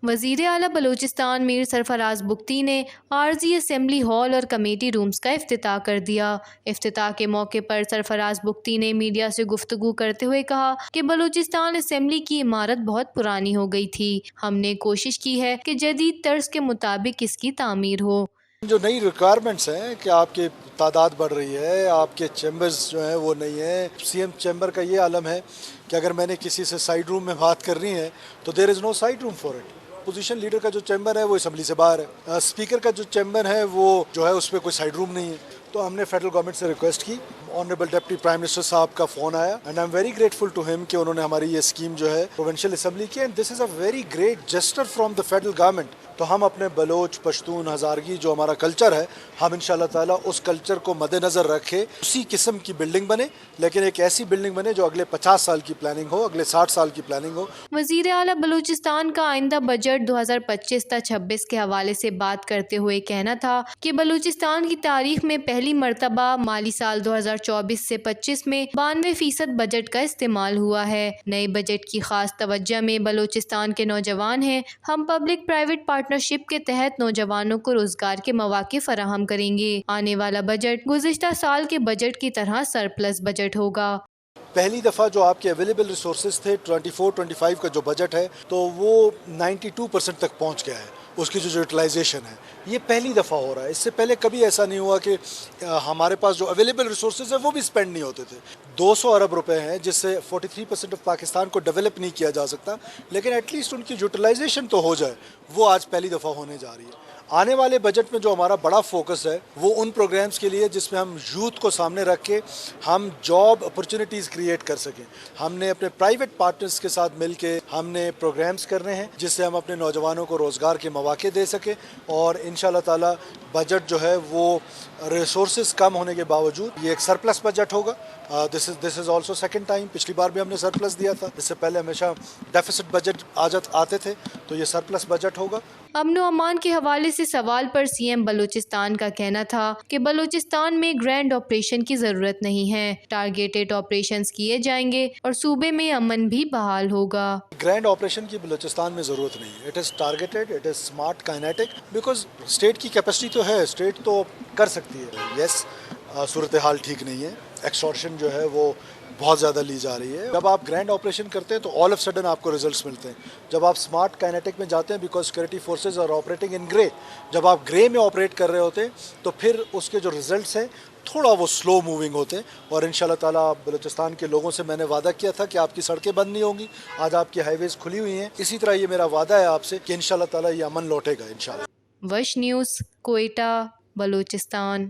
وزیر اعلیٰ بلوچستان میر سرفراز بگٹی نے عارضی اسمبلی ہال اور کمیٹی رومز کا افتتاح کر دیا۔ افتتاح کے موقع پر سرفراز بگٹی نے میڈیا سے گفتگو کرتے ہوئے کہا کہ بلوچستان اسمبلی کی عمارت بہت پرانی ہو گئی تھی۔ ہم نے کوشش کی ہے کہ جدید طرز کے مطابق اس کی تعمیر ہو۔ جو نئی ریکوائرمنٹس ہیں کہ آپ کی تعداد بڑھ رہی ہے، آپ کے چیمبرز جو ہیں وہ نہیں ہیں۔ سی ایم چیمبر کا یہ عالم ہے کہ اگر میں نے کسی سے سائیڈ روم میں بات کرنی ہے تو there is no side room for it. Position leader کا جو چیمبر ہے وہ اسمبلی سے باہر ہے، اسپیکر کا جو چیمبر ہے وہ جو ہے اس پہ کوئی سائیڈ روم نہیں ہے۔ تو ہم نے فیڈرل گورنمنٹ سے ریکویسٹ کی، آنریبل ڈپٹی پرائم منسٹر صاحب کا فون آیا and I am very grateful to ہم کہ انہوں نے ہماری یہ اسکیم جو ہے پروونشل اسمبلی کی، and this is a very great gesture from the federal government. تو ہم اپنے بلوچ، پشتون، ہزارگی جو ہمارا کلچر ہے، ہم انشاءاللہ تعالیٰ اس کلچر کو مد نظر رکھے اسی قسم کی بلڈنگ بنے، لیکن ایک ایسی بلڈنگ بنے جو اگلے 50 سال کی پلاننگ ہو، اگلے 60 سال کی پلاننگ ہو۔ وزیر اعلیٰ بلوچستان کا آئندہ بجٹ 2025 کے حوالے سے بات کرتے ہوئے کہنا تھا کہ بلوچستان کی تاریخ میں پہلی مرتبہ مالی سال 2024 سے 25 میں 92% بجٹ کا استعمال ہوا ہے۔ نئے بجٹ کی خاص توجہ میں بلوچستان کے نوجوان ہیں۔ ہم پبلک پرائیویٹ پارٹنرشپ کے تحت نوجوانوں کو روزگار کے مواقع فراہم کریں گے۔ آنے والا بجٹ گزشتہ سال کے بجٹ کی طرح سرپلس بجٹ ہوگا۔ پہلی دفعہ جو آپ کے اویلیبل ریسورسز تھے 24-25 کا جو بجٹ ہے تو وہ 92% تک پہنچ گیا ہے، اس کی جو یوٹیلائزیشن ہے یہ پہلی دفعہ ہو رہا ہے۔ اس سے پہلے کبھی ایسا نہیں ہوا کہ ہمارے پاس جو اویلیبل ریسورسز ہیں وہ بھی اسپینڈ نہیں ہوتے تھے۔ 200 ارب روپے ہیں جس سے 43% آف پاکستان کو ڈیولپ نہیں کیا جا سکتا، لیکن ایٹ لیسٹ ان کی یوٹیلائزیشن تو ہو جائے، وہ آج پہلی دفعہ ہونے جا رہی ہے۔ آنے والے بجٹ میں جو ہمارا بڑا فوکس ہے وہ ان پروگرامز کے لیے جس میں ہم یوتھ کو سامنے رکھ کے ہم جاب اپرچونیٹیز کریٹ کر سکیں۔ ہم نے اپنے پرائیویٹ پارٹنرز کے ساتھ مل کے ہم نے پروگرامز کرنے ہیں جس سے ہم اپنے نوجوانوں کو روزگار کے مواقع دے سکیں، اور انشاءاللہ تعالی بجٹ جو ہے وہ ریسورسز کم ہونے کے باوجود یہ ایک سرپلس بجٹ ہوگا۔ دس از آلسو سیکنڈ ٹائم، پچھلی بار بھی ہم نے سرپلس دیا تھا، اس سے پہلے ہمیشہ ڈیفیسٹ بجٹ آتے تھے، تو یہ سرپلس بجٹ ہوگا۔ امن و امان کے حوالے سے سوال پر سی ایم بلوچستان کا کہنا تھا کہ بلوچستان میں گرینڈ آپریشن کی ضرورت نہیں ہے، ٹارگیٹڈ آپریشنز کیے جائیں گے اور صوبے میں امن بھی بحال ہوگا۔ گرینڈ آپریشن کی بلوچستان میں ضرورت نہیں ہے، it is targeted, it is smart kinetic, because state کی کیپیسٹی تو ہے، اسٹیٹ تو کر سکتی ہے۔ یس، صورتحال ٹھیک نہیں ہے، ایکسٹورشن جو ہے وہ بہت زیادہ لی جا رہی ہے۔ جب آپ گرینڈ آپریشن کرتے ہیں تو آل آف سڈن آپ کو ریزلٹس ملتے ہیں۔ جب آپ اسمارٹ کائنیٹک میں جاتے ہیں، because security forces are operating in grey, جب آپ گرے میں آپریٹ کر رہے ہوتے ہیں تو پھر اس کے جو ریزلٹس ہیں تھوڑا وہ سلو موونگ ہوتے ہیں۔ اور انشاءاللہ تعالیٰ بلوچستان کے لوگوں سے میں نے وعدہ کیا تھا کہ آپ کی سڑکیں بند نہیں ہوں گی، آج آپ کی ہائی ویز کھلی ہوئی ہیں، اسی طرح یہ میرا وعدہ ہے آپ سے کہ انشاءاللہ تعالیٰ یہ امن لوٹے گا انشاءاللہ۔ وش نیوز، کوئٹہ، بلوچستان۔